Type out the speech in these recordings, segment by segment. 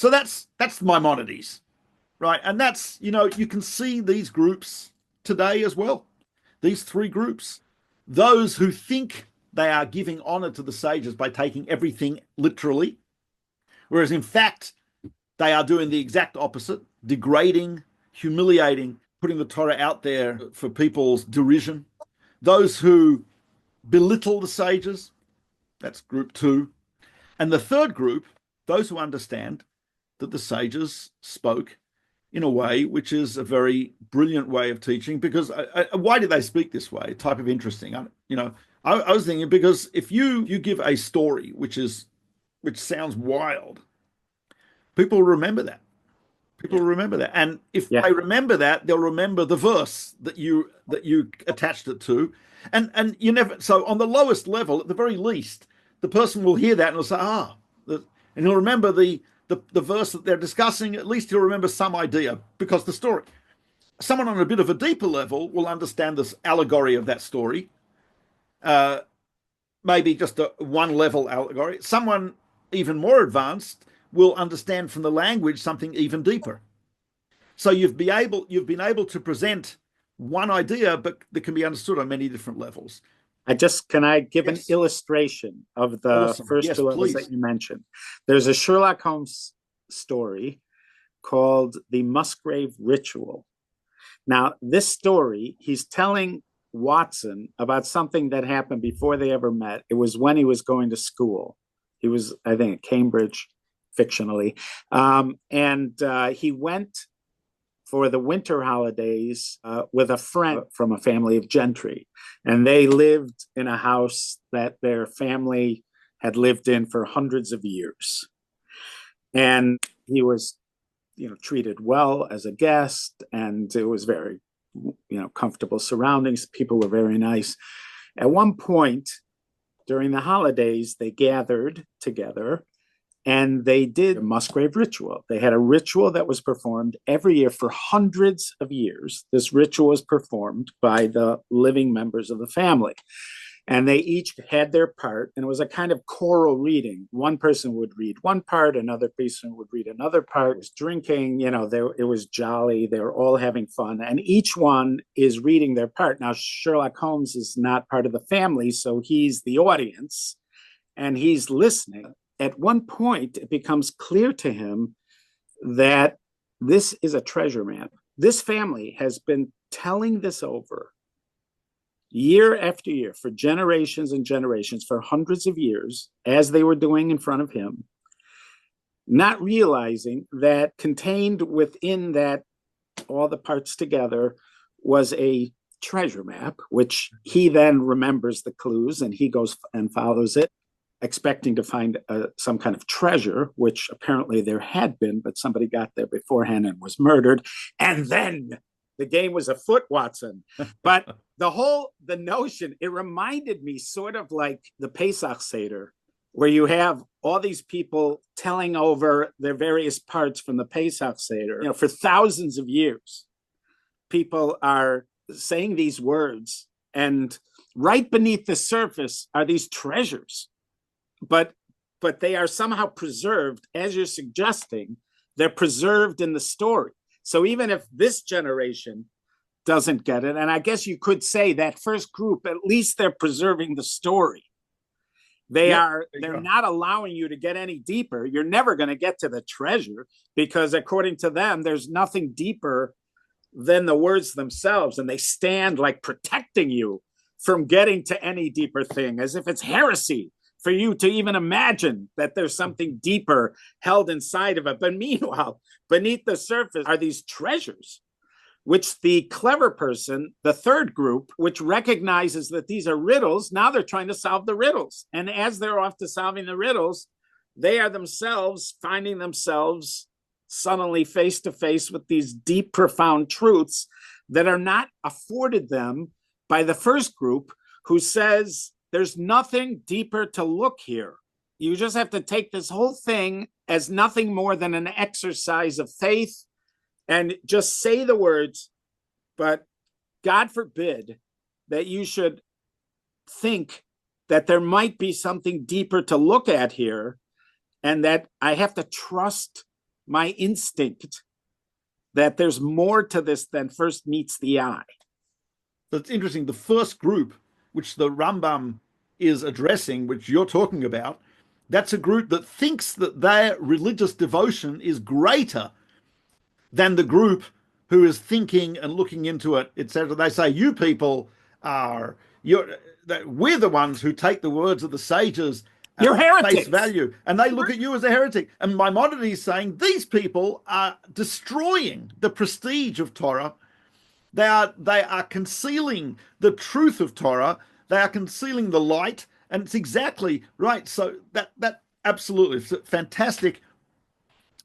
So that's Maimonides, right? And that's, you can see these groups today as well. These three groups. Those who think they are giving honor to the sages by taking everything literally, whereas in fact, they are doing the exact opposite, degrading, humiliating, putting the Torah out there for people's derision. Those who belittle the sages, that's group two. And the third group, those who understand that the sages spoke in a way which is a very brilliant way of teaching. Because why did they speak this way? Type of interesting. I was thinking, because if you give a story which sounds wild, people remember that. People remember that, and if they remember that, they'll remember the verse that you attached it to, and you never. So on the lowest level, at the very least, the person will hear that and will say, and he'll remember the verse that they're discussing. At least he'll remember some idea because the story. Someone on a bit of a deeper level will understand this allegory of that story, maybe just a one level allegory. Someone even more advanced will understand from the language something even deeper. So you've been able to present one idea, but that can be understood on many different levels. Can I give an illustration of the first two levels that you mentioned? There's a Sherlock Holmes story called The Musgrave Ritual. Now, this story, he's telling Watson about something that happened before they ever met. It was when he was going to school. He was, I think, at Cambridge, fictionally. He went for the winter holidays with a friend from a family of gentry. And they lived in a house that their family had lived in for hundreds of years. And he was, treated well as a guest, and it was very, comfortable surroundings. People were very nice. At one point during the holidays, they gathered together and they did a Musgrave ritual. They had a ritual that was performed every year for hundreds of years. This ritual was performed by the living members of the family. And they each had their part, and it was a kind of choral reading. One person would read one part, another person would read another part. It was drinking, it was jolly. They were all having fun, and each one is reading their part. Now, Sherlock Holmes is not part of the family, so he's the audience, and he's listening. At one point, it becomes clear to him that this is a treasure map. This family has been telling this over year after year for generations and generations, for hundreds of years, as they were doing in front of him, not realizing that contained within that, all the parts together, was a treasure map, which he then remembers the clues, and he goes and follows it, expecting to find some kind of treasure, which apparently there had been, but somebody got there beforehand and was murdered. And then the game was afoot, Watson. But the notion, it reminded me sort of like the Pesach Seder, where you have all these people telling over their various parts from the Pesach Seder. For thousands of years, people are saying these words, and right beneath the surface are these treasures. But they are somehow preserved, as you're suggesting, they're preserved in the story. So even if this generation doesn't get it, and I guess you could say that first group, at least they're preserving the story. They're not allowing you to get any deeper. You're never going to get to the treasure, because according to them, there's nothing deeper than the words themselves. And they stand like protecting you from getting to any deeper thing, as if it's heresy for you to even imagine that there's something deeper held inside of it. But meanwhile, beneath the surface are these treasures, which the clever person, the third group, which recognizes that these are riddles, now they're trying to solve the riddles. And as they're off to solving the riddles, they are themselves finding themselves suddenly face to face with these deep, profound truths that are not afforded them by the first group, who says, there's nothing deeper to look here. You just have to take this whole thing as nothing more than an exercise of faith and just say the words. But God forbid that you should think that there might be something deeper to look at here, and that I have to trust my instinct that there's more to this than first meets the eye. That's interesting. The first group, which the Rambam is addressing, which you're talking about, that's a group that thinks that their religious devotion is greater than the group who is thinking and looking into it, etc. They say, you people are, we're the ones who take the words of the sages at face value, and they look at you as a heretic. And Maimonides is saying these people are destroying the prestige of Torah. They are concealing the truth of Torah. They are concealing the light, and it's exactly right. So that absolutely, it's fantastic.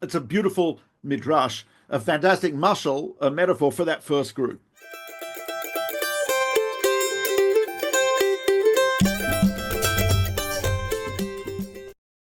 It's a beautiful midrash, a fantastic mashal, a metaphor for that first group.